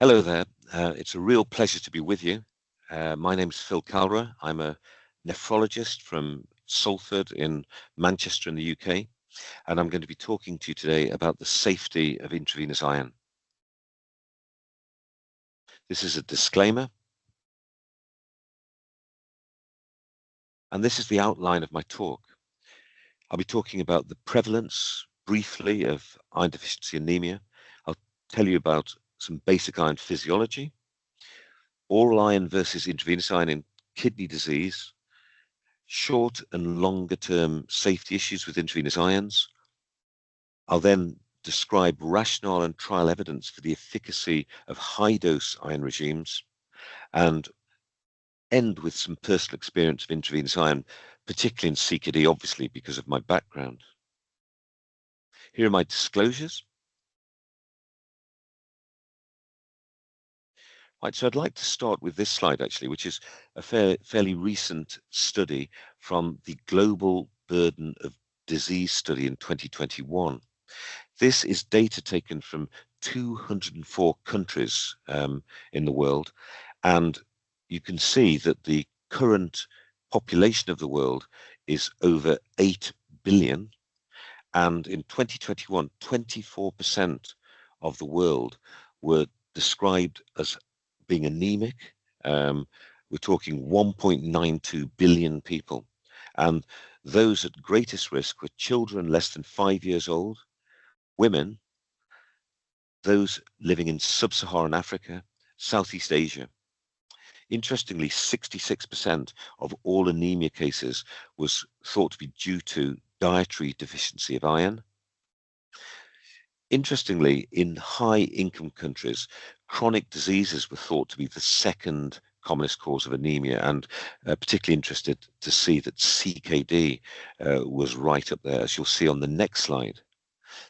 Hello there. It's a real pleasure to be with you. My name's Phil Kalra. I'm a nephrologist from Salford in Manchester in the UK, and I'm going to be talking to you today about the safety of intravenous iron. This is a disclaimer, and this is the outline of my talk. I'll be talking about the prevalence, briefly, of iron deficiency anemia. I'll tell you about some basic iron physiology, oral iron versus intravenous iron in kidney disease, short and longer term safety issues with intravenous ions. I'll then describe rationale and trial evidence for the efficacy of high dose iron regimes and end with some personal experience of intravenous iron, particularly in CKD, obviously, because of my background. Here are my disclosures. Right, so I'd like to start with this slide, actually, which is a fairly recent study from the Global Burden of Disease study in 2021. This is data taken from 204 countries in the world, and you can see that the current population of the world is over 8 billion, and in 2021, 24% of the world were described as being anemic. We're talking 1.92 billion people, and those at greatest risk were children less than 5 years old, women, those living in sub-Saharan Africa, Southeast Asia. Interestingly, 66% of all anemia cases was thought to be due to dietary deficiency of iron. Interestingly, in high-income countries, chronic diseases were thought to be the second commonest cause of anemia, and particularly interested to see that CKD was right up there, as you'll see on the next slide.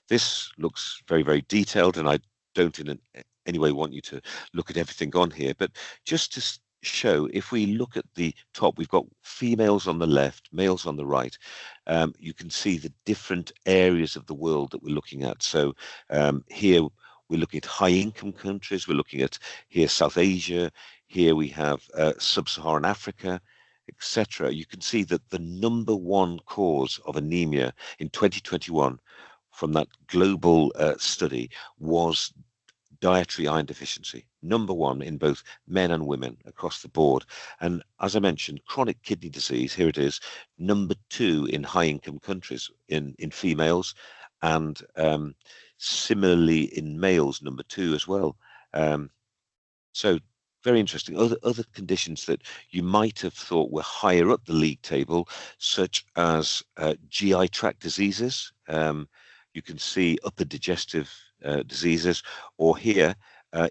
This looks very, very detailed, and I don't in any way want you to look at everything on here, but just to show, if we look at the top, we've got females on the left, males on the right. You can see the different areas of the world that we're looking at. So here we're looking at high-income countries, we're looking at here South Asia, here we have sub-Saharan Africa, etc. You can see that the number one cause of anemia in 2021 from that global study was dietary iron deficiency, number one in both men and women across the board. And as I mentioned, chronic kidney disease, here it is, number two in high-income countries in females, and similarly in males, number two as well. So very interesting. Other conditions that you might have thought were higher up the league table, such as GI tract diseases. You can see upper digestive diseases, or here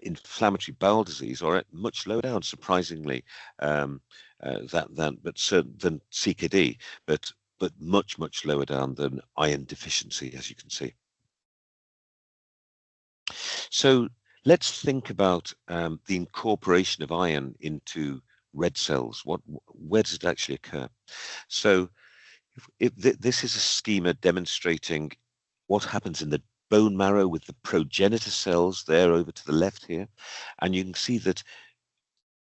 inflammatory bowel disease, or much lower down, surprisingly, than CKD, but much lower down than iron deficiency, as you can see. So let's think about the incorporation of iron into red cells. Where does it actually occur? So this is a schema demonstrating what happens in the bone marrow with the progenitor cells there over to the left here. And you can see that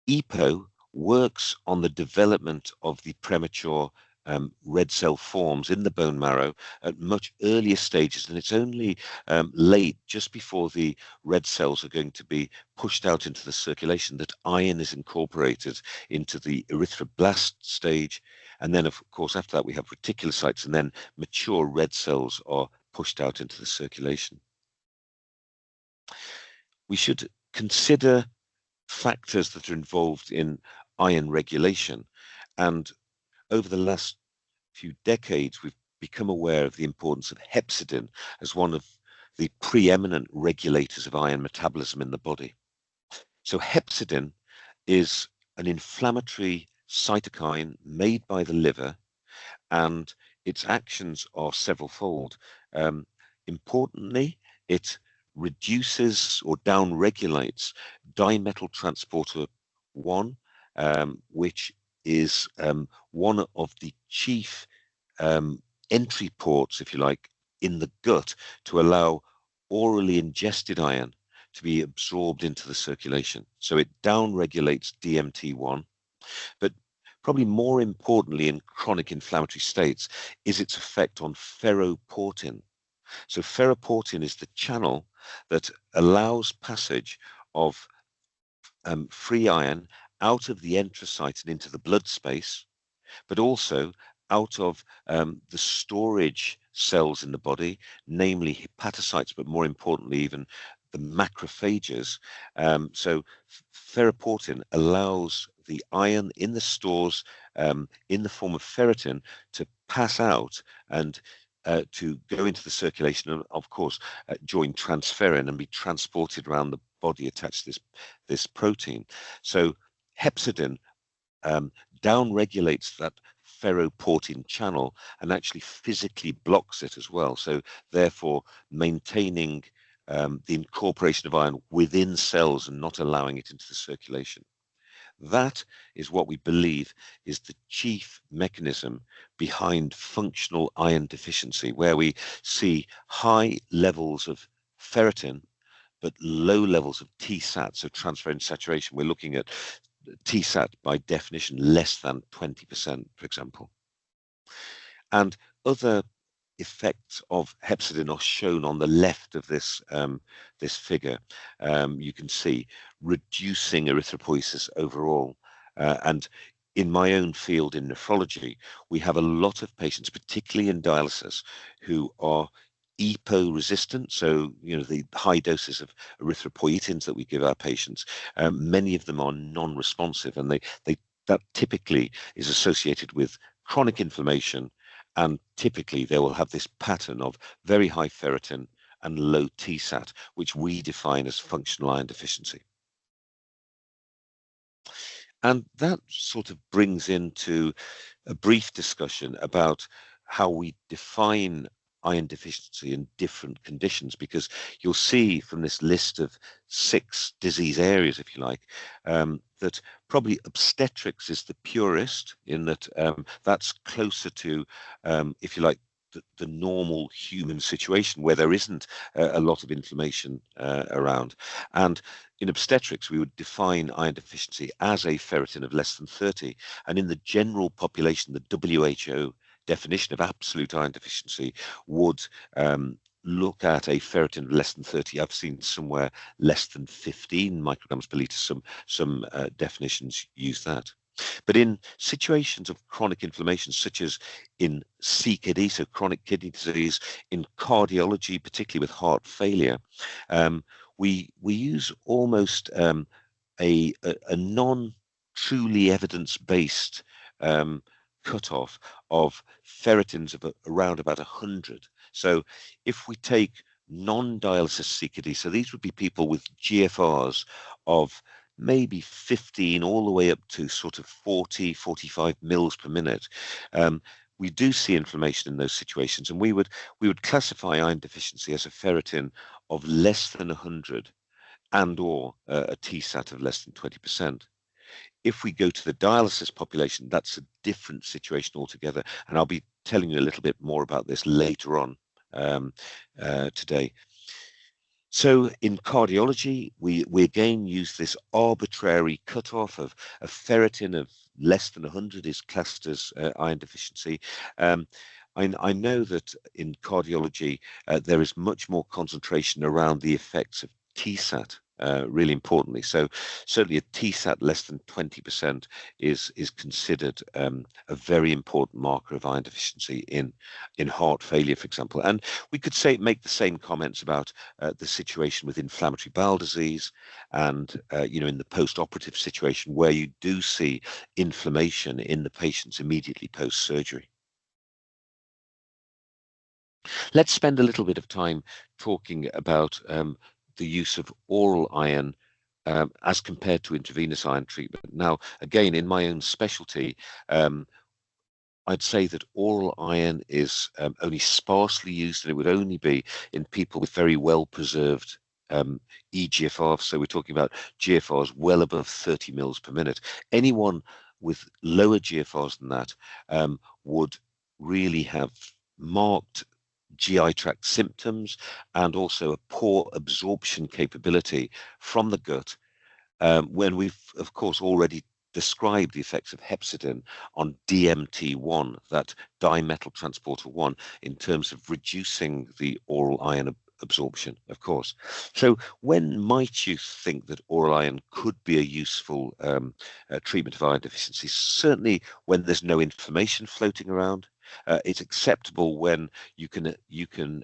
EPO works on the development of the premature red cell forms in the bone marrow at much earlier stages, and it's only late, just before the red cells are going to be pushed out into the circulation, that iron is incorporated into the erythroblast stage. And then, of course, after that, we have reticulocytes, and then mature red cells are pushed out into the circulation. We should consider factors that are involved in iron regulation, and over the last few decades, we've become aware of the importance of hepcidin as one of the preeminent regulators of iron metabolism in the body. So hepcidin is an inflammatory cytokine made by the liver, and its actions are several-fold. Importantly, it reduces or downregulates dimethyl transporter 1, which is one of the chief entry ports, if you like, in the gut to allow orally ingested iron to be absorbed into the circulation. So it downregulates DMT1, but probably more importantly in chronic inflammatory states is its effect on ferroportin. So ferroportin is the channel that allows passage of free iron out of the enterocyte and into the blood space, but also out of the storage cells in the body, namely hepatocytes, but more importantly, even the macrophages. So ferroportin allows the iron in the stores in the form of ferritin to pass out and to go into the circulation and, of course, join transferrin and be transported around the body attached to this protein. So hepcidin downregulates that ferroportin channel and actually physically blocks it as well. So therefore maintaining the incorporation of iron within cells and not allowing it into the circulation. That is what we believe is the chief mechanism behind functional iron deficiency, where we see high levels of ferritin but low levels of TSAT, so transferrin saturation. We're looking at TSAT by definition less than 20%, for example. And other effects of hepcidin are shown on the left of this this figure. You can see reducing erythropoiesis overall. And in my own field in nephrology, we have a lot of patients, particularly in dialysis, who are EPO resistant, so the high doses of erythropoietins that we give our patients, many of them are non-responsive, and that typically is associated with chronic inflammation, and typically they will have this pattern of very high ferritin and low TSAT, which we define as functional iron deficiency. And that sort of brings into a brief discussion about how we define iron deficiency in different conditions, because you'll see from this list of 6 disease areas, if you like, that probably obstetrics is the purest in that that's closer to, if you like, the normal human situation where there isn't a lot of inflammation around. And in obstetrics, we would define iron deficiency as a ferritin of less than 30. And in the general population, the WHO definition of absolute iron deficiency would look at a ferritin of less than 30. I've seen somewhere less than 15 micrograms per litre. Some definitions use that. But in situations of chronic inflammation, such as in CKD, so chronic kidney disease, in cardiology, particularly with heart failure, we use almost a non-truly evidence-based cutoff of ferritins of around about 100. So if we take non-dialysis CKD, so these would be people with GFRs of maybe 15 all the way up to sort of 40, 45 mils per minute, we do see inflammation in those situations, and we would classify iron deficiency as a ferritin of less than 100 and or a TSAT of less than 20%. If we go to the dialysis population, that's a different situation altogether, and I'll be telling you a little bit more about this later on today. So in cardiology, we again use this arbitrary cutoff of a ferritin of less than 100 is classed as iron deficiency. I know that in cardiology, there is much more concentration around the effects of TSAT, really importantly. So certainly a TSAT less than 20% is considered a very important marker of iron deficiency in heart failure, for example. And we could make the same comments about the situation with inflammatory bowel disease and in the post-operative situation where you do see inflammation in the patients immediately post-surgery. Let's spend a little bit of time talking about the use of oral iron as compared to intravenous iron treatment. Now, again, in my own specialty, I'd say that oral iron is only sparsely used, and it would only be in people with very well-preserved eGFR. So we're talking about GFRs well above 30 mils per minute. Anyone with lower GFRs than that would really have marked GI tract symptoms and also a poor absorption capability from the gut, when we've, of course, already described the effects of hepcidin on DMT1, that dimethyl transporter 1, in terms of reducing the oral iron absorption, of course. So when might you think that oral iron could be a useful treatment of iron deficiency? Certainly when there's no information floating around. It's acceptable when you can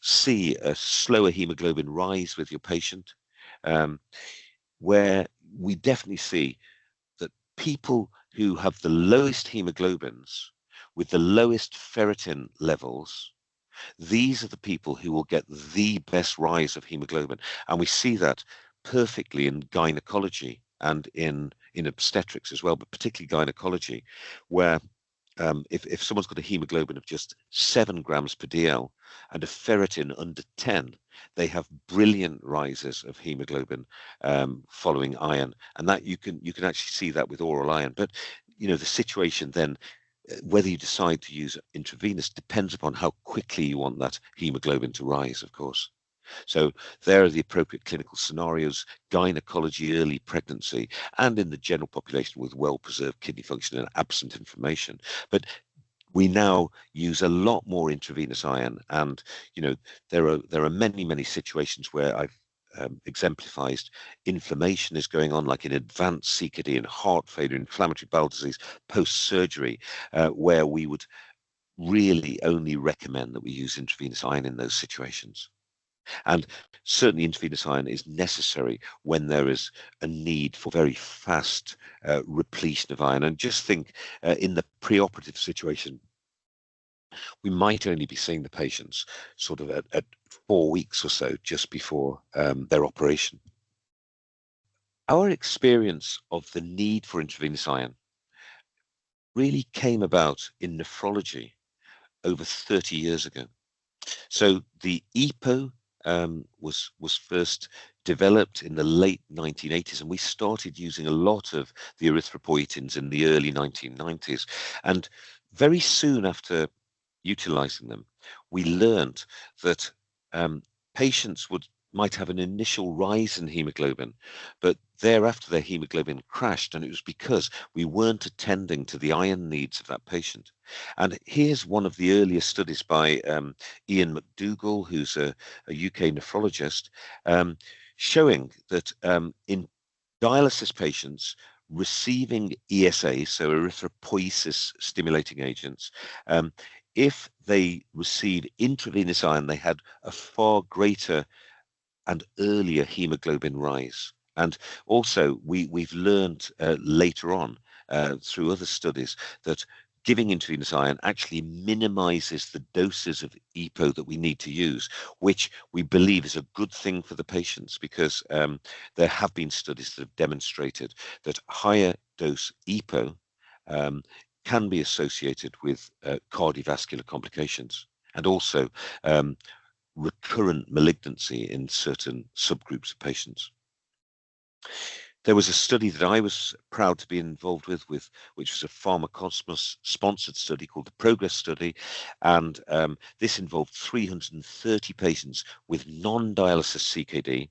see a slower hemoglobin rise with your patient. Um, where we definitely see that people who have the lowest hemoglobins with the lowest ferritin levels, these are the people who will get the best rise of hemoglobin. And we see that perfectly in gynecology and in obstetrics as well, but particularly gynecology, where if someone's got a hemoglobin of just 7 grams per DL and a ferritin under 10, they have brilliant rises of hemoglobin following iron, and that you can actually see that with oral iron. But the situation then, whether you decide to use intravenous, depends upon how quickly you want that hemoglobin to rise, of course. So there are the appropriate clinical scenarios: gynecology, early pregnancy, and in the general population with well-preserved kidney function and absent inflammation. But we now use a lot more intravenous iron, and there are many situations where I've exemplified inflammation is going on, like in advanced CKD and heart failure, inflammatory bowel disease, post-surgery, where we would really only recommend that we use intravenous iron in those situations. And certainly intravenous iron is necessary when there is a need for very fast repletion of iron. And just think, in the preoperative situation, we might only be seeing the patients sort of at 4 weeks or so just before their operation. Our experience of the need for intravenous iron really came about in nephrology over 30 years ago. So the EPO was first developed in the late 1980s, and we started using a lot of the erythropoietins in the early 1990s. And very soon after utilizing them, we learned that patients might have an initial rise in hemoglobin, but thereafter their hemoglobin crashed, and it was because we weren't attending to the iron needs of that patient. And here's one of the earliest studies by Ian McDougall, who's a UK nephrologist, showing that in dialysis patients receiving ESA, so erythropoiesis stimulating agents, if they receive intravenous iron, they had a far greater and earlier hemoglobin rise. And also, we've learned later on through other studies that giving intravenous iron actually minimizes the doses of EPO that we need to use, which we believe is a good thing for the patients, because there have been studies that have demonstrated that higher dose EPO can be associated with cardiovascular complications, and also recurrent malignancy in certain subgroups of patients. There was a study that I was proud to be involved with, which was a Pharmacosmos sponsored study called the Progress Study. And this involved 330 patients with non-dialysis CKD.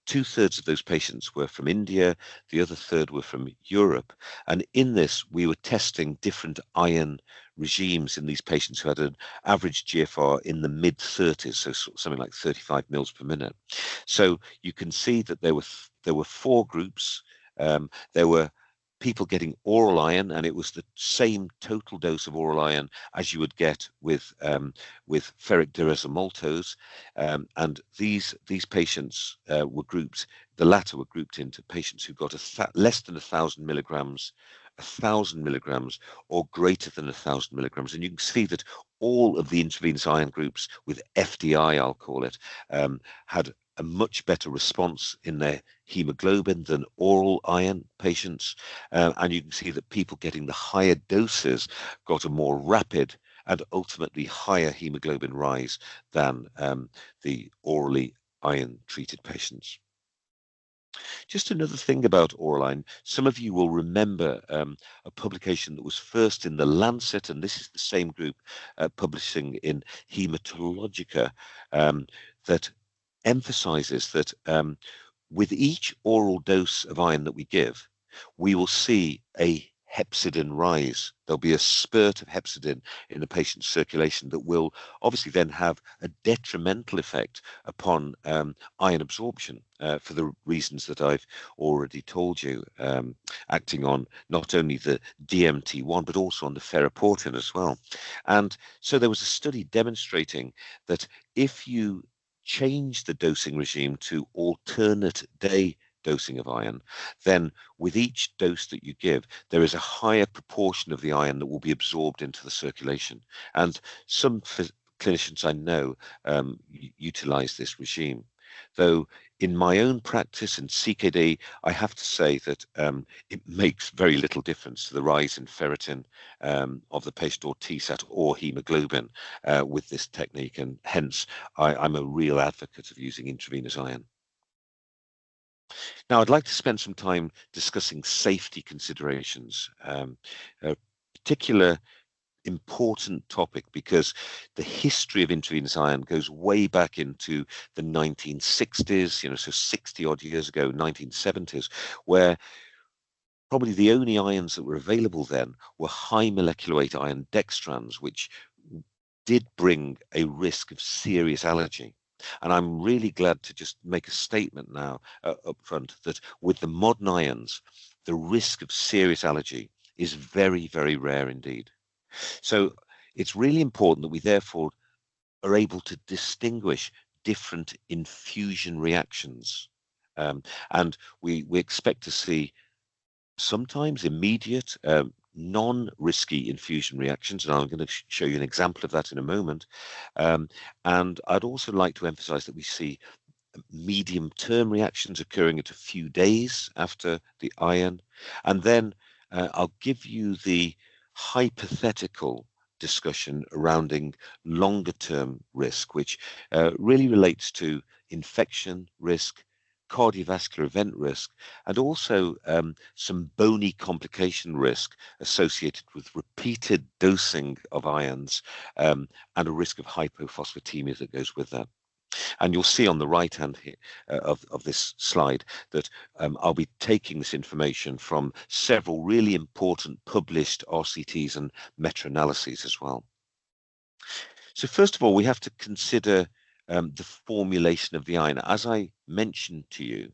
2/3 of those patients were from India, the other third were from Europe. And in this, we were testing different iron regimes in these patients who had an average GFR in the mid-30s, so something like 35 mils per minute. So you can see that there were 4 groups. There were people getting oral iron, and it was the same total dose of oral iron as you would get with ferric derazolmaltose. And these patients were grouped. The latter were grouped into patients who got less than 1,000 milligrams, 1,000 milligrams, or greater than 1,000 milligrams. And you can see that all of the intravenous iron groups with FDI, I'll call it, had a much better response in their hemoglobin than oral iron patients. And you can see that people getting the higher doses got a more rapid and ultimately higher hemoglobin rise than the orally iron treated patients. Just another thing about oral iron. Some of you will remember a publication that was first in the Lancet, and this is the same group publishing in Haematologica, that emphasizes that with each oral dose of iron that we give, we will see a hepcidin rise. There'll be a spurt of hepcidin in the patient's circulation that will obviously then have a detrimental effect upon iron absorption for the reasons that I've already told you, acting on not only the DMT1 but also on the ferroportin as well. And so there was a study demonstrating that if you change the dosing regime to alternate day dosing of iron, then with each dose that you give, there is a higher proportion of the iron that will be absorbed into the circulation. And some clinicians I know utilize this regime. Though in my own practice in CKD, I have to say that it makes very little difference to the rise in ferritin of the patient or TSAT or hemoglobin with this technique, and hence I'm a real advocate of using intravenous iron. Now, I'd like to spend some time discussing safety considerations, a particular important topic because the history of intravenous iron goes way back into the 1960s, so 60 odd years ago, 1970s, where probably the only irons that were available then were high molecular weight iron dextrans, which did bring a risk of serious allergy. And I'm really glad to just make a statement now up front that with the modern irons, the risk of serious allergy is very, very rare indeed. So it's really important that we therefore are able to distinguish different infusion reactions. And we expect to see sometimes immediate, non-risky infusion reactions, and I'm going to show you an example of that in a moment. And I'd also like to emphasize that we see medium-term reactions occurring at a few days after the iron. And then I'll give you the hypothetical discussion surrounding longer-term risk, which really relates to infection risk, cardiovascular event risk, and also some bony complication risk associated with repeated dosing of ions and a risk of hypophosphatemia that goes with that. And you'll see on the right hand here of this slide that I'll be taking this information from several really important published RCTs and meta-analyses as well. So first of all, we have to consider the formulation of the iron. As I mentioned to you,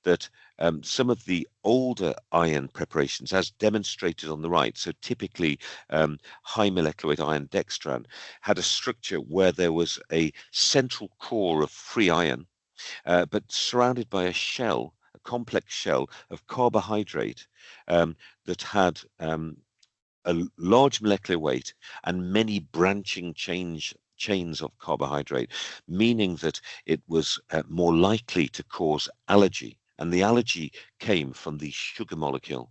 that some of the older iron preparations, as demonstrated on the right, so typically high molecular weight iron dextran, had a structure where there was a central core of free iron, but surrounded by a shell, a complex shell of carbohydrate that had a large molecular weight and many branching chains of carbohydrate, meaning that it was more likely to cause allergy. And the allergy came from the sugar molecule.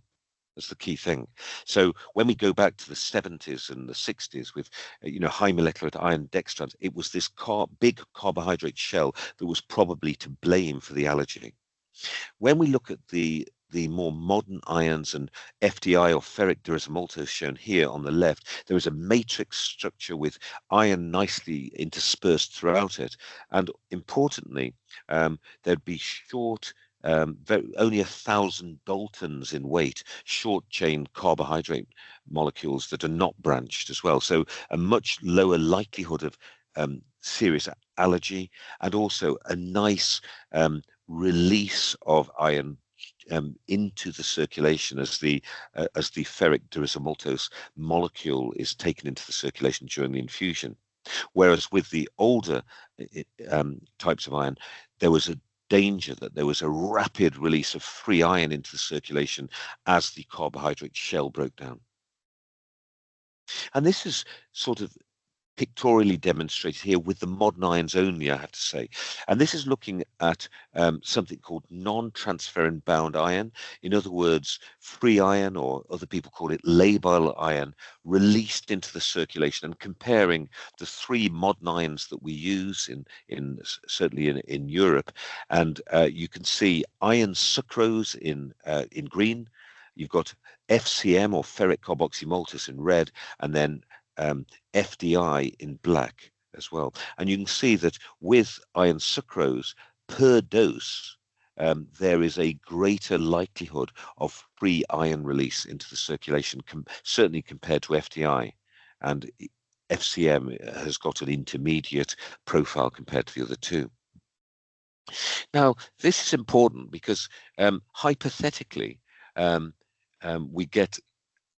That's the key thing. So when we go back to the 70s and the 60s with, high molecular iron dextrans, it was this big carbohydrate shell that was probably to blame for the allergy. When we look at the more modern ions and FDI or ferric diisomaltose shown here on the left, there is a matrix structure with iron nicely interspersed throughout it. And importantly, there'd be short, only 1,000 Daltons in weight, short chain carbohydrate molecules that are not branched as well. So a much lower likelihood of serious allergy, and also a nice release of iron into the circulation as the ferric diisomaltose molecule is taken into the circulation during the infusion. Whereas with the older types of iron, there was a danger that there was a rapid release of free iron into the circulation as the carbohydrate shell broke down. And this is sort of pictorially demonstrated here with the modern ions only, I have to say. And this is looking at something called non-transferrin bound iron. In other words, free iron, or other people call it labile iron, released into the circulation, and comparing the three modern ions that we use certainly in Europe. And you can see iron sucrose in green. You've got FCM, or ferric carboxymaltose, in red, and then FDI in black as well. And you can see that with iron sucrose per dose, there is a greater likelihood of free iron release into the circulation, certainly compared to FDI. And FCM has got an intermediate profile compared to the other two. Now, this is important because hypothetically, we get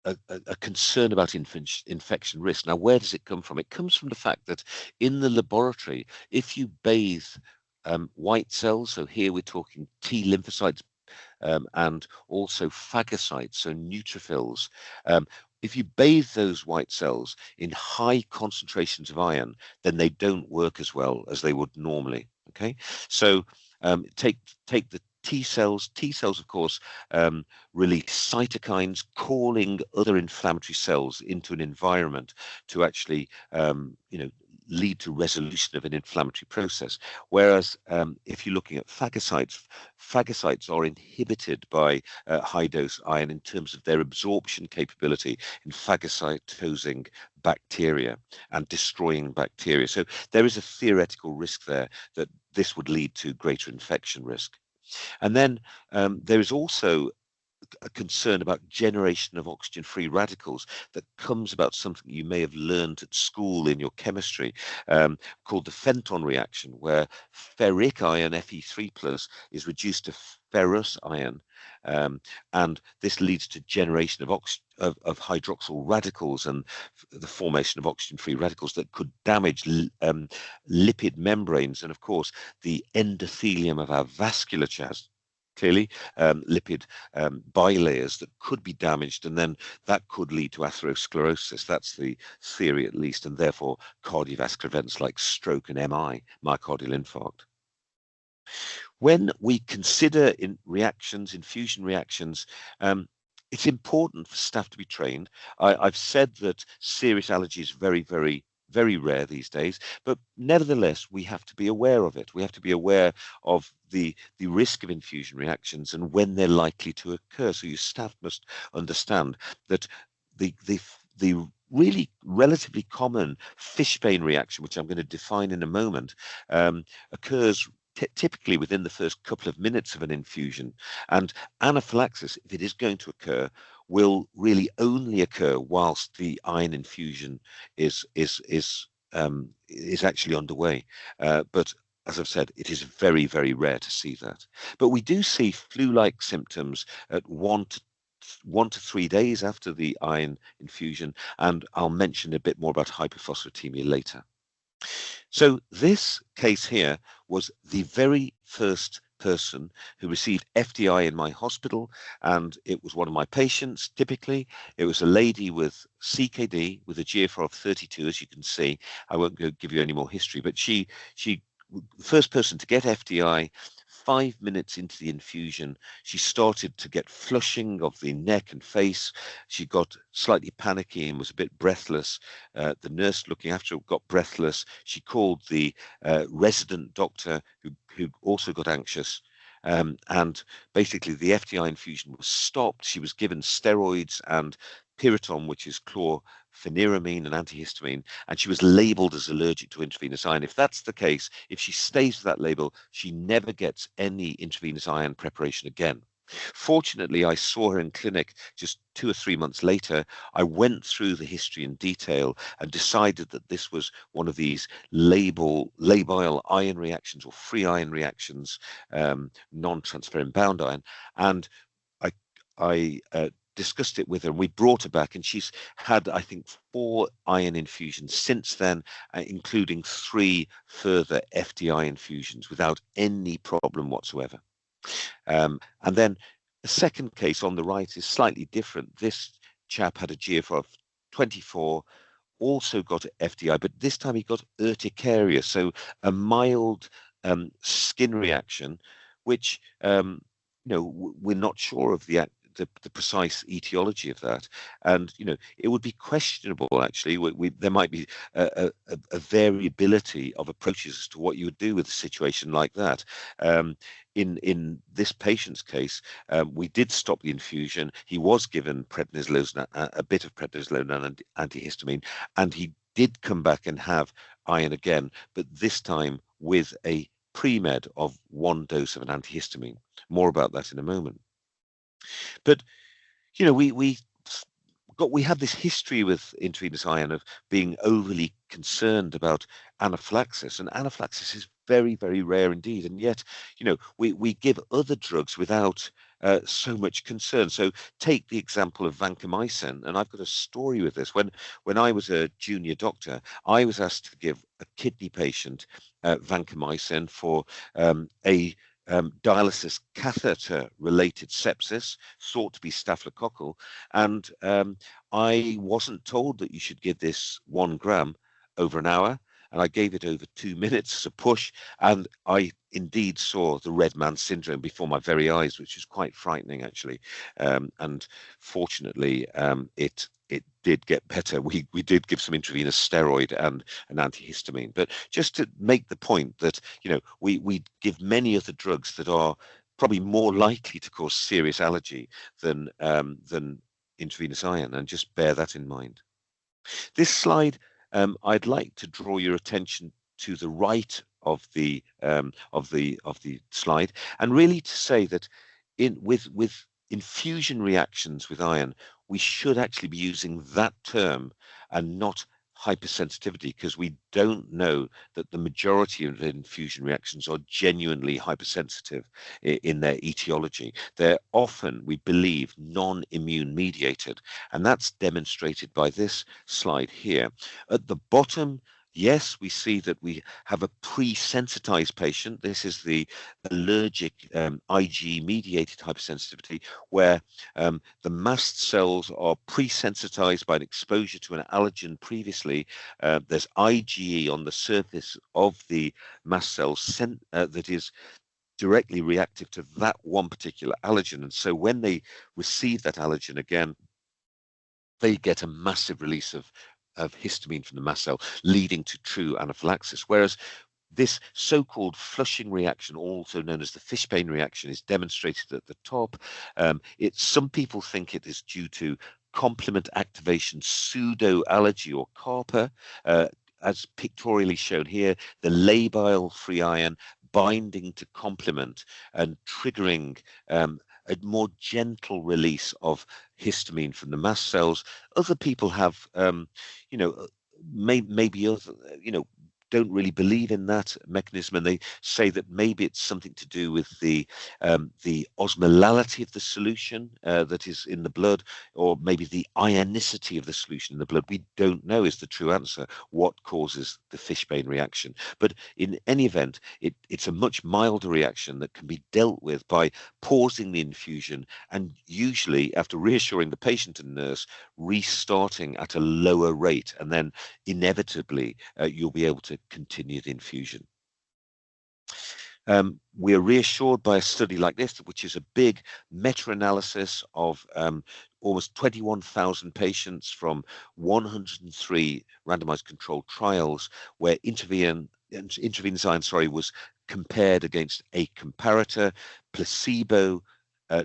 a concern about infection risk. Now, where does it come from? It comes from the fact that in the laboratory, if you bathe white cells, so here we're talking T lymphocytes, and also phagocytes, so neutrophils, if you bathe those white cells in high concentrations of iron, then they don't work as well as they would normally. Okay, so take the T cells. T cells, of course, release cytokines, calling other inflammatory cells into an environment to actually, lead to resolution of an inflammatory process. Whereas if you're looking at phagocytes, phagocytes are inhibited by high dose iron in terms of their absorption capability in phagocytosing bacteria and destroying bacteria. So there is a theoretical risk there that this would lead to greater infection risk. And then there is also a concern about generation of oxygen-free radicals that comes about something you may have learned at school in your chemistry, called the Fenton reaction, where ferric iron, Fe3+, is reduced to ferrous iron, and this leads to generation of hydroxyl radicals and the formation of oxygen-free radicals that could damage lipid membranes and, of course, the endothelium of our vasculature. Clearly, lipid bilayers that could be damaged, and then that could lead to atherosclerosis. That's the theory, at least, and therefore cardiovascular events like stroke and MI, myocardial infarct. When we consider infusion reactions, it's important for staff to be trained. I've said that serious allergy is very, very, very rare these days, but nevertheless, we have to be aware of it. We have to be aware of the risk of infusion reactions and when they're likely to occur. So your staff must understand that the really relatively common fishbane reaction, which I'm going to define in a moment, occurs typically within the first couple of minutes of an infusion. And anaphylaxis, if it is going to occur, will really only occur whilst the iron infusion is actually underway. But as I've said, it is very, very rare to see that. But we do see flu-like symptoms at 1 to 3 days after the iron infusion, and I'll mention a bit more about hypophosphatemia later. So this case here was the very first person who received FDI in my hospital, and it was one of my patients. Typically, it was a lady with CKD with a GFR of 32, as you can see. I won't give you any more history, but she first person to get FDI. 5 minutes into the infusion, she started to get flushing of the neck and face. She got slightly panicky and was a bit breathless. The nurse looking after her got breathless. She called the resident doctor, who also got anxious. And basically, the FDI infusion was stopped. She was given steroids and Piriton, which is chlorpheniramine, an antihistamine, and she was labeled as allergic to intravenous iron. If that's the case, if she stays with that label, she never gets any intravenous iron preparation again. Fortunately, I saw her in clinic just 2 or 3 months later. I went through the history in detail and decided that this was one of these labile iron reactions or free iron reactions, non-transferrin bound iron. And I discussed it with her, and we brought her back, and she's had, I think, 4 iron infusions since then, including 3 further FDI infusions without any problem whatsoever. And then the second case on the right is slightly different. This chap had a GFR of 24, also got FDI, but this time he got urticaria, so a mild skin reaction, which we're not sure of the precise etiology of that, and it would be questionable actually. There might be a variability of approaches as to what you would do with a situation like that. In this patient's case, we did stop the infusion. He was given prednisolone, a bit of prednisolone and antihistamine, and he did come back and have iron again, but this time with a pre-med of 1 dose of an antihistamine. More about that in a moment. But we have this history with intravenous iron of being overly concerned about anaphylaxis, and anaphylaxis is very, very rare indeed. And yet, we give other drugs without so much concern. So take the example of vancomycin, and I've got a story with this. When I was a junior doctor, I was asked to give a kidney patient vancomycin for a dialysis catheter related sepsis thought to be staphylococcal, and I wasn't told that you should give this 1 gram over an hour, and I gave it over 2 minutes as a push, and I indeed saw the red man syndrome before my very eyes, which was quite frightening actually. And fortunately, it did get better. We did give some intravenous steroid and an antihistamine, but just to make the point that we give many other drugs that are probably more likely to cause serious allergy than intravenous iron, and just bear that in mind. This slide, I'd like to draw your attention to the right of the slide, and really to say that with infusion reactions with iron, we should actually be using that term and not hypersensitivity, because we don't know that the majority of infusion reactions are genuinely hypersensitive in their etiology. They're often, we believe, non-immune mediated, and that's demonstrated by this slide here. At the bottom, yes, we see that we have a pre-sensitized patient. This is the allergic IgE-mediated hypersensitivity, where the mast cells are pre-sensitized by an exposure to an allergen previously. There's IgE on the surface of the mast cells that is directly reactive to that one particular allergen. And so when they receive that allergen again, they get a massive release of histamine from the mast cell, leading to true anaphylaxis. Whereas this so-called flushing reaction, also known as the Fishbane reaction, is demonstrated at the top. Some people think it is due to complement activation pseudo-allergy, or CARPA, as pictorially shown here, the labile free iron binding to complement and triggering a more gentle release of histamine from the mast cells. Other people have, maybe other, don't really believe in that mechanism, and they say that maybe it's something to do with the osmolality of the solution that is in the blood, or maybe the ionicity of the solution in the blood. We don't know is the true answer what causes the Fishbane reaction. But in any event, it's a much milder reaction that can be dealt with by pausing the infusion, and usually after reassuring the patient and nurse, restarting at a lower rate, and then inevitably you'll be able to continue the infusion. We are reassured by a study like this, which is a big meta-analysis of almost 21,000 patients from 103 randomized controlled trials, where intravenous iron, was compared against a comparator, placebo,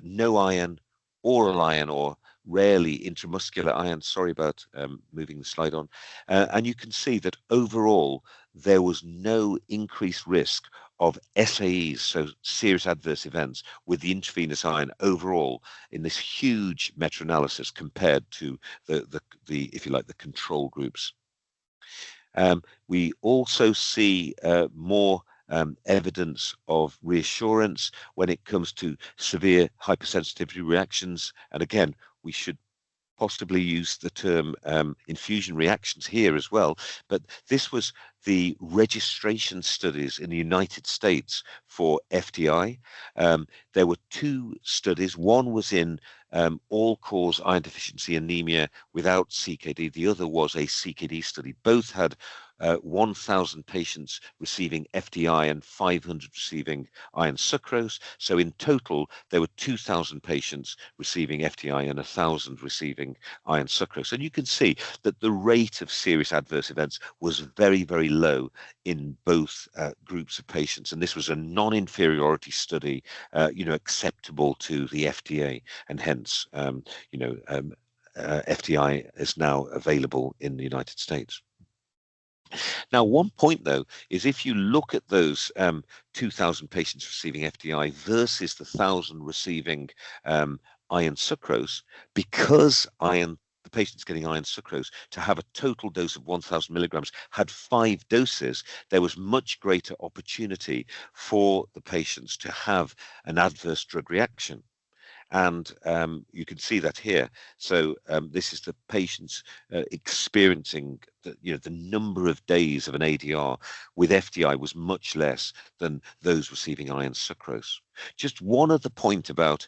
no iron, oral iron, or rarely intramuscular iron. Sorry about moving the slide on. And you can see that overall, there was no increased risk of SAEs, so serious adverse events, with the intravenous iron overall in this huge meta-analysis compared to the if you like, the control groups. We also see more evidence of reassurance when it comes to severe hypersensitivity reactions. And again, we should possibly use the term infusion reactions here as well, but this was the registration studies in the United States for FDI. There were two studies. One was in all-cause iron deficiency anemia without CKD. The other was a CKD study. Both had 1,000 patients receiving FDI and 500 receiving iron sucrose. So in total, there were 2,000 patients receiving FDI and 1,000 receiving iron sucrose. And you can see that the rate of serious adverse events was very, very low in both groups of patients. And this was a non-inferiority study, acceptable to the FDA, and hence, FDI is now available in the United States. Now, one point though is if you look at those 2,000 patients receiving FDI versus the 1,000 receiving iron sucrose, because the patients getting iron sucrose to have a total dose of 1,000 milligrams had 5 doses, there was much greater opportunity for the patients to have an adverse drug reaction. And you can see that here. So this is the patients experiencing the number of days of an ADR with FDI was much less than those receiving iron sucrose. Just one other point about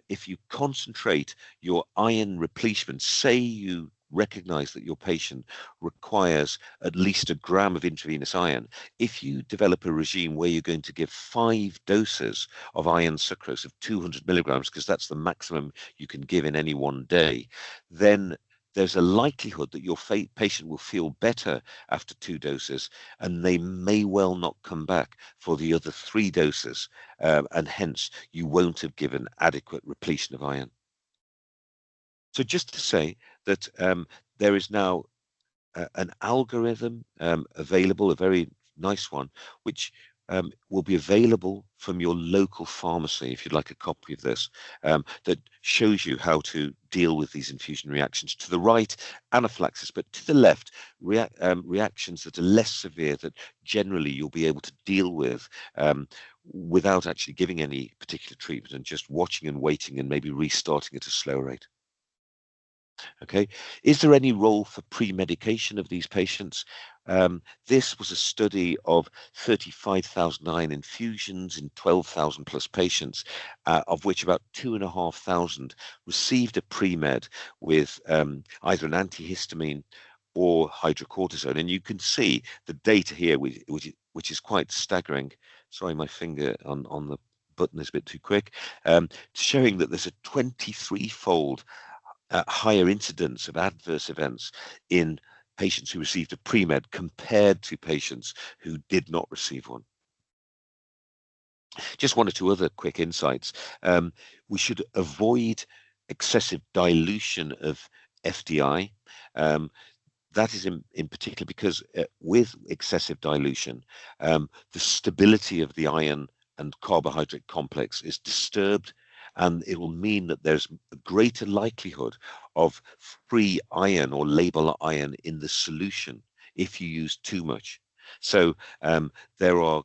if you concentrate your iron replenishment, say you recognize that your patient requires at least 1 gram of intravenous iron. If you develop a regime where you're going to give 5 doses of iron sucrose of 200 milligrams, because that's the maximum you can give in any one day, then there's a likelihood that your patient will feel better after 2 doses, and they may well not come back for the other 3 doses, and hence you won't have given adequate repletion of iron. So just to say that there is now an algorithm available, a very nice one, which will be available from your local pharmacy, if you'd like a copy of this, that shows you how to deal with these infusion reactions. To the right, anaphylaxis, but to the left, reactions that are less severe, that generally you'll be able to deal with without actually giving any particular treatment and just watching and waiting and maybe restarting at a slow rate. Okay, is there any role for pre-medication of these patients? This was a study of 35,000 iron infusions in 12,000 plus patients, of which about 2,500 received a pre-med with either an antihistamine or hydrocortisone. And you can see the data here, which is quite staggering. Sorry, my finger on the button is a bit too quick. Showing that there's a 23-fold higher incidence of adverse events in patients who received a pre-med compared to patients who did not receive one. Just 1 or 2 other quick insights. We should avoid excessive dilution of FDI. That is in particular because with excessive dilution, the stability of the iron and carbohydrate complex is disturbed, and it will mean that there's a greater likelihood of free iron or labile iron in the solution if you use too much. So there are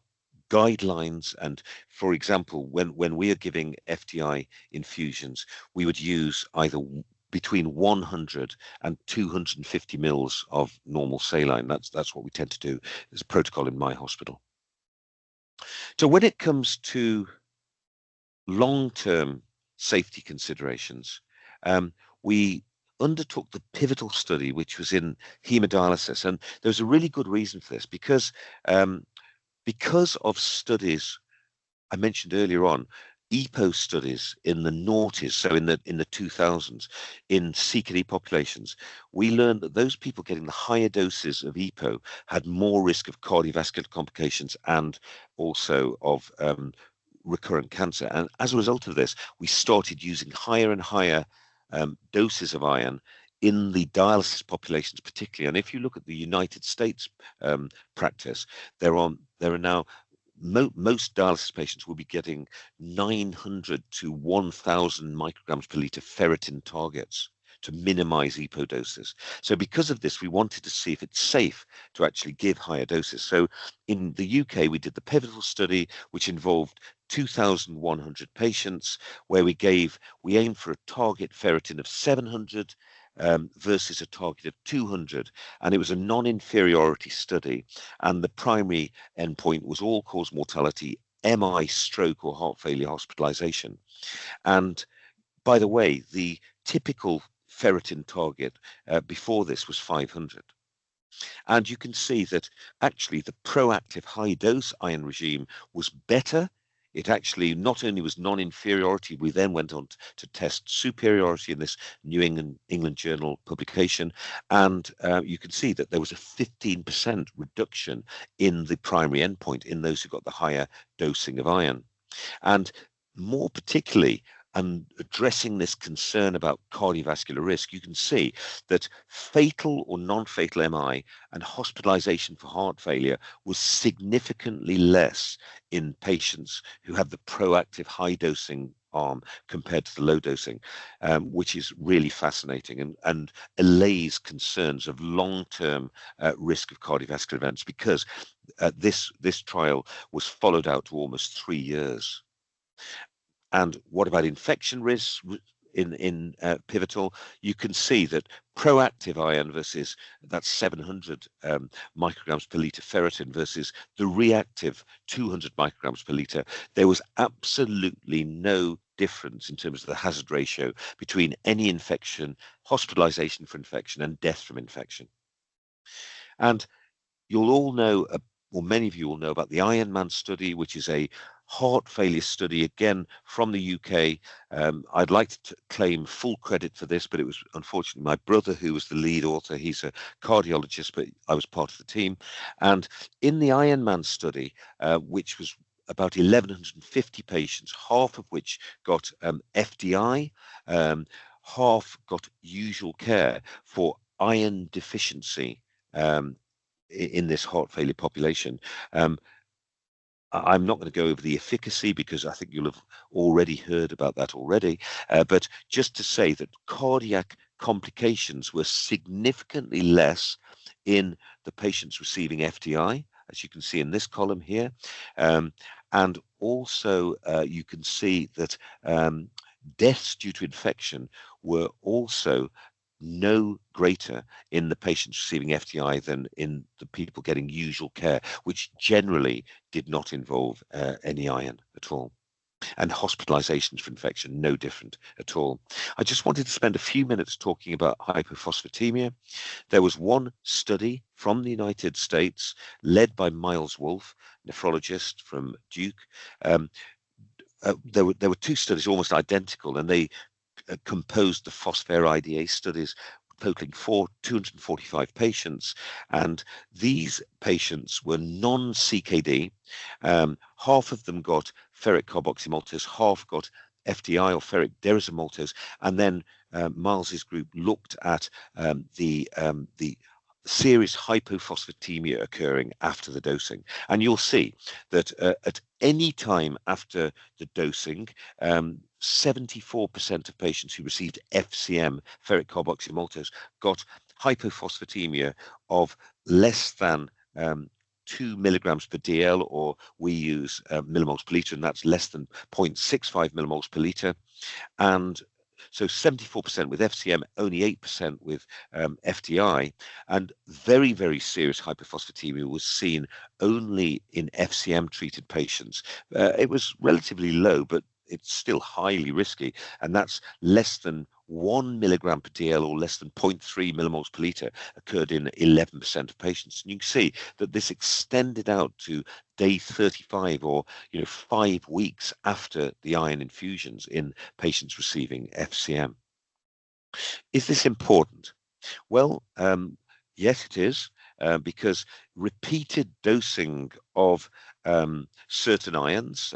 guidelines, and for example, when we are giving FDI infusions, we would use either between 100 and 250 mils of normal saline. That's what we tend to do as a protocol in my hospital. So when it comes to long-term safety considerations, we undertook the pivotal study, which was in hemodialysis, and there's a really good reason for this because of studies I mentioned earlier on, EPO studies in the noughties, so in the 2000s, in CKD populations, we learned that those people getting the higher doses of EPO had more risk of cardiovascular complications and also of recurrent cancer. And as a result of this, we started using higher and higher doses of iron in the dialysis populations particularly. And if you look at the United States practice, there are now most dialysis patients will be getting 900 to 1,000 micrograms per liter ferritin targets to minimize EPO doses. So because of this, we wanted to see if it's safe to actually give higher doses. So in the UK, we did the pivotal study, which involved 2,100 patients, where we aimed for a target ferritin of 700 versus a target of 200, and it was a non-inferiority study, and the primary endpoint was all-cause mortality, MI, stroke, or heart failure hospitalization. And by the way, the typical ferritin target before this was 500. And you can see that actually the proactive high dose iron regime was better. It actually not only was non-inferiority, we then went on to test superiority in this New England Journal publication. And you can see that there was a 15% reduction in the primary endpoint in those who got the higher dosing of iron. And more particularly, and addressing this concern about cardiovascular risk, you can see that fatal or non-fatal MI and hospitalization for heart failure was significantly less in patients who have the proactive high dosing arm compared to the low dosing, which is really fascinating and allays concerns of long-term risk of cardiovascular events, because this trial was followed out to almost 3 years. And what about infection risks in pivotal? You can see that proactive iron versus that's 700 micrograms per liter ferritin versus the reactive 200 micrograms per liter. There was absolutely no difference in terms of the hazard ratio between any infection, hospitalization for infection, and death from infection. And you'll all know, or many of you will know about the Ironman study, which is a heart failure study, again, from the UK. I'd like to claim full credit for this, but it was unfortunately my brother who was the lead author. He's a cardiologist, but I was part of the team. And in the Ironman study, which was about 1,150 patients, half of which got FDI, half got usual care for iron deficiency, in this heart failure population. I'm not going to go over the efficacy because I think you'll have already heard about that already. But just to say that cardiac complications were significantly less in the patients receiving FDI, as you can see in this column here. And also you can see that deaths due to infection were also no greater in the patients receiving FDI than in the people getting usual care, which generally did not involve any iron at all. And hospitalizations for infection, no different at all. I just wanted to spend a few minutes talking about hypophosphatemia. There was one study from the United States led by Miles Wolfe, nephrologist from Duke. There were two studies almost identical, and they composed the PHOSPHARE-IDA studies totaling 245 patients, and these patients were non-CKD. Half of them got ferric carboxymaltose, half got FDI or ferric derazolmaltose, and then Miles's group looked at the serious hypophosphatemia occurring after the dosing. And you'll see that at any time after the dosing, 74% of patients who received FCM, ferric carboxymaltose, got hypophosphatemia of less than 2 milligrams per DL, or we use millimoles per liter, and that's less than 0.65 millimoles per liter. And so 74% with FCM, only 8% with FDI, and very, very serious hypophosphatemia was seen only in FCM treated patients. It was relatively low, but it's still highly risky, and that's less than 1 milligram per DL or less than 0.3 millimoles per liter occurred in 11% of patients. And you can see that this extended out to day 35, or 5 weeks after the iron infusions in patients receiving FCM. Is this important? Well, yes, it is, because repeated dosing of certain ions,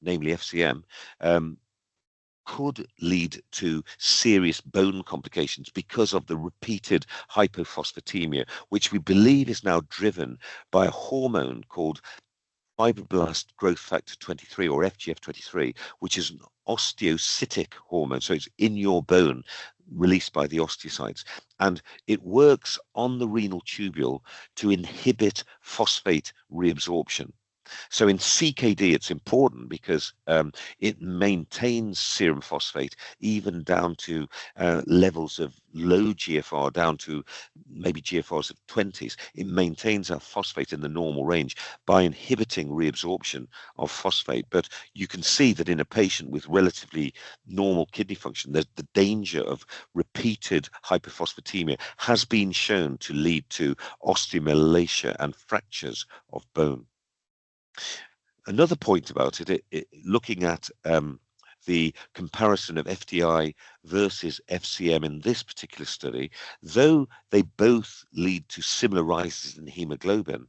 namely FCM, could lead to serious bone complications because of the repeated hypophosphatemia, which we believe is now driven by a hormone called fibroblast growth factor 23, or FGF23, which is an osteocytic hormone. So it's in your bone, released by the osteocytes, and it works on the renal tubule to inhibit phosphate reabsorption. So in CKD, it's important because it maintains serum phosphate even down to levels of low GFR, down to maybe GFRs of 20s. It maintains our phosphate in the normal range by inhibiting reabsorption of phosphate. But you can see that in a patient with relatively normal kidney function, the danger of repeated hyperphosphatemia has been shown to lead to osteomalacia and fractures of bone. Another point about it, looking at the comparison of FDI versus FCM in this particular study, though they both lead to similar rises in hemoglobin,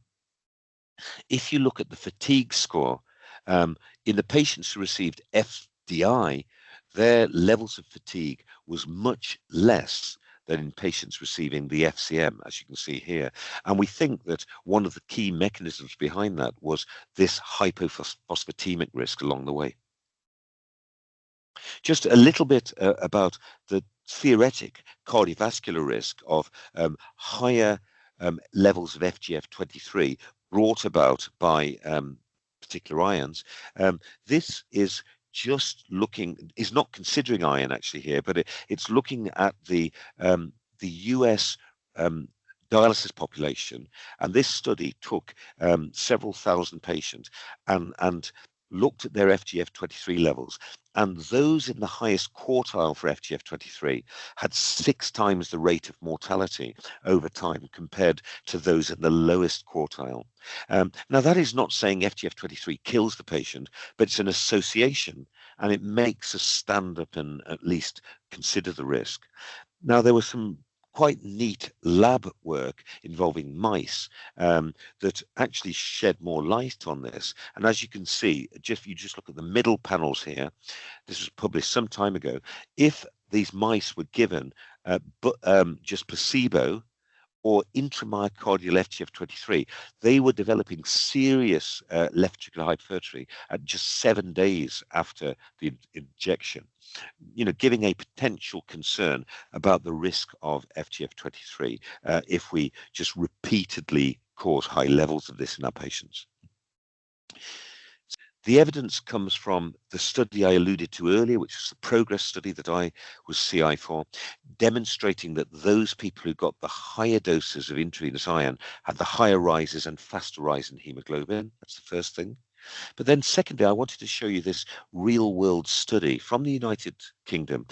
if you look at the fatigue score, in the patients who received FDI, their levels of fatigue was much less than in patients receiving the FCM, as you can see here. And we think that one of the key mechanisms behind that was this hypophosphatemic risk along the way. Just a little bit about the theoretic cardiovascular risk of higher levels of FGF23 brought about by particular ions. This is is not considering iron actually here, but it's looking at the US dialysis population, and this study took several thousand patients and looked at their FGF23 levels, and those in the highest quartile for FGF23 had 6 times the rate of mortality over time compared to those in the lowest quartile. Now, that is not saying FGF23 kills the patient, but it's an association, and it makes us stand up and at least consider the risk. Now, there was some quite neat lab work involving mice that actually shed more light on this. And as you can see, if you just look at the middle panels here, this was published some time ago. If these mice were given just placebo or intramyocardial FGF23, they were developing serious left ventricular hypertrophy at just 7 days after the injection, giving a potential concern about the risk of FGF23 if we just repeatedly cause high levels of this in our patients. The evidence comes from the study I alluded to earlier, which was the progress study that I was CI for, demonstrating that those people who got the higher doses of intravenous iron had the higher rises and faster rise in hemoglobin. That's the first thing. But then secondly, I wanted to show you this real world study from the United Kingdom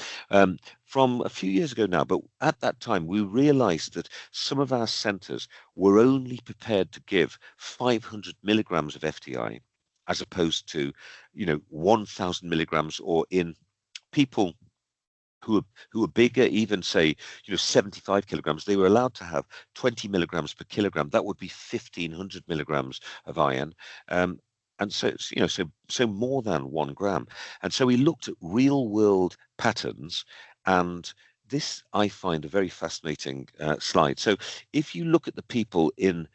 from a few years ago now. But at that time, we realized that some of our centers were only prepared to give 500 milligrams of FDI as opposed to, 1,000 milligrams, or in people who are bigger, even say, 75 kilograms, they were allowed to have 20 milligrams per kilogram. That would be 1,500 milligrams of iron. And so it's, so more than 1 gram. And so we looked at real world patterns, and this I find a very fascinating slide. So if you look at the people in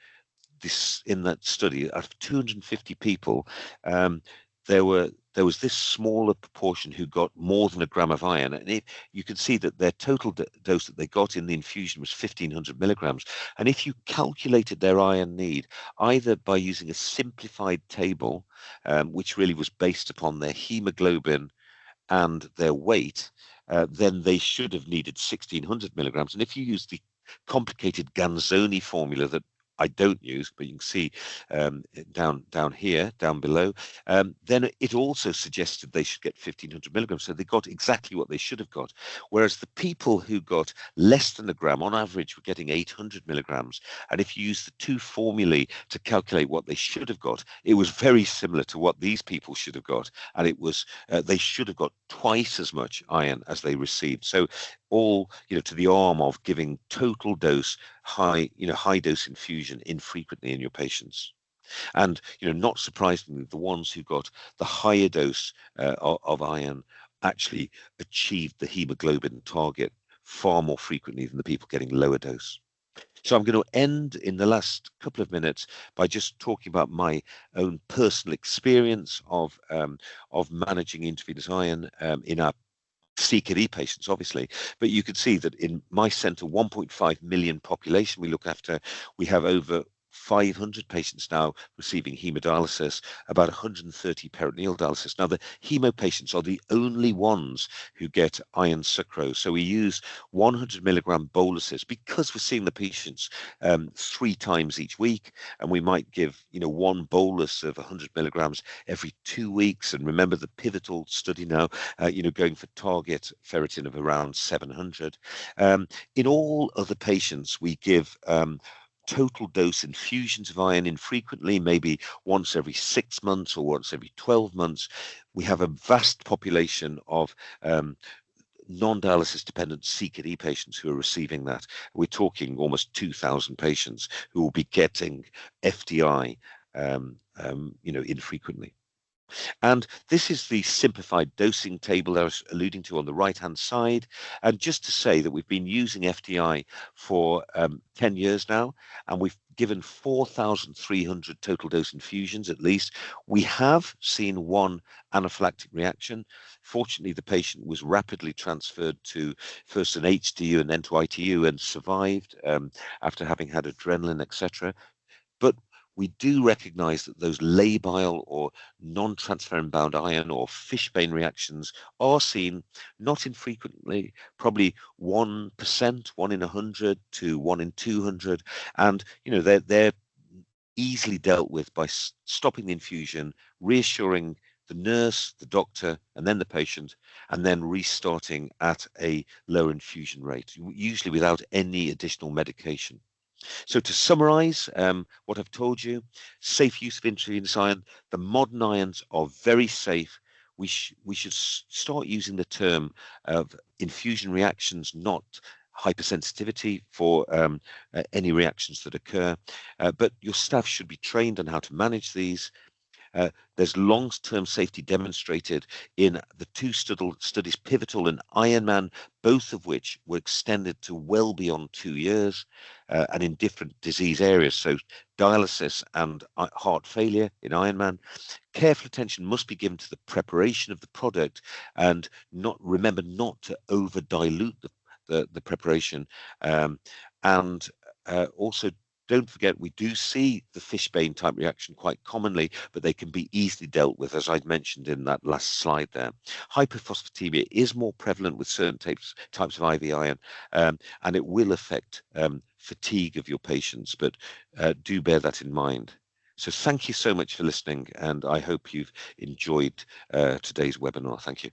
that study, out of 250 people, there was this smaller proportion who got more than 1 gram of iron, and you can see that their total dose that they got in the infusion was 1,500 milligrams. And if you calculated their iron need, either by using a simplified table, which really was based upon their hemoglobin and their weight, then they should have needed 1,600 milligrams. And if you use the complicated Ganzoni formula that I don't use, but you can see down here, down below, then it also suggested they should get 1,500 milligrams. So they got exactly what they should have got. Whereas the people who got less than 1 gram, on average, were getting 800 milligrams. And if you use the two formulae to calculate what they should have got, it was very similar to what these people should have got. And it was they should have got twice as much iron as they received. So all, to the arm of giving total dose, high dose infusion infrequently in your patients. And, not surprisingly, the ones who got the higher dose of iron actually achieved the hemoglobin target far more frequently than the people getting lower dose. So I'm going to end in the last couple of minutes by just talking about my own personal experience of managing intravenous iron in our CKD patients, obviously, but you could see that in my center, 1.5 million population we look after, we have over 500 patients now receiving hemodialysis, about 130 peritoneal dialysis. Now, the hemo patients are the only ones who get iron sucrose. So we use 100 milligram boluses because we're seeing the patients 3 times each week, and we might give, one bolus of 100 milligrams every 2 weeks. And remember the pivotal study now, going for target ferritin of around 700. In all other patients, we give total dose infusions of iron infrequently, maybe once every 6 months or once every 12 months. We have a vast population of non-dialysis dependent CKD patients who are receiving that. We're talking almost 2,000 patients who will be getting FDI, infrequently. And this is the simplified dosing table that I was alluding to on the right-hand side. And just to say that we've been using FDI for 10 years now, and we've given 4,300 total dose infusions at least. We have seen one anaphylactic reaction. Fortunately, the patient was rapidly transferred to first an HDU and then to ITU and survived after having had adrenaline, etc. But we do recognize that those labile or non-transferrin bound iron or fishbane reactions are seen not infrequently, probably 1%, 1 in 100 to 1 in 200. And, they're easily dealt with by stopping the infusion, reassuring the nurse, the doctor, and then the patient, and then restarting at a lower infusion rate, usually without any additional medication. So to summarize what I've told you, safe use of intravenous iron. The modern irons are very safe. We should start using the term of infusion reactions, not hypersensitivity for any reactions that occur. But your staff should be trained on how to manage these. There's long-term safety demonstrated in the two studies, Pivotal and Ironman, both of which were extended to well beyond 2 years and in different disease areas. So dialysis and heart failure in Ironman. Careful attention must be given to the preparation of the product, and remember not to over dilute the preparation, and also don't forget, we do see the fishbane type reaction quite commonly, but they can be easily dealt with, as I'd mentioned in that last slide there. Hypophosphatemia is more prevalent with certain types of IV iron, and it will affect fatigue of your patients, but do bear that in mind. So thank you so much for listening, and I hope you've enjoyed today's webinar. Thank you.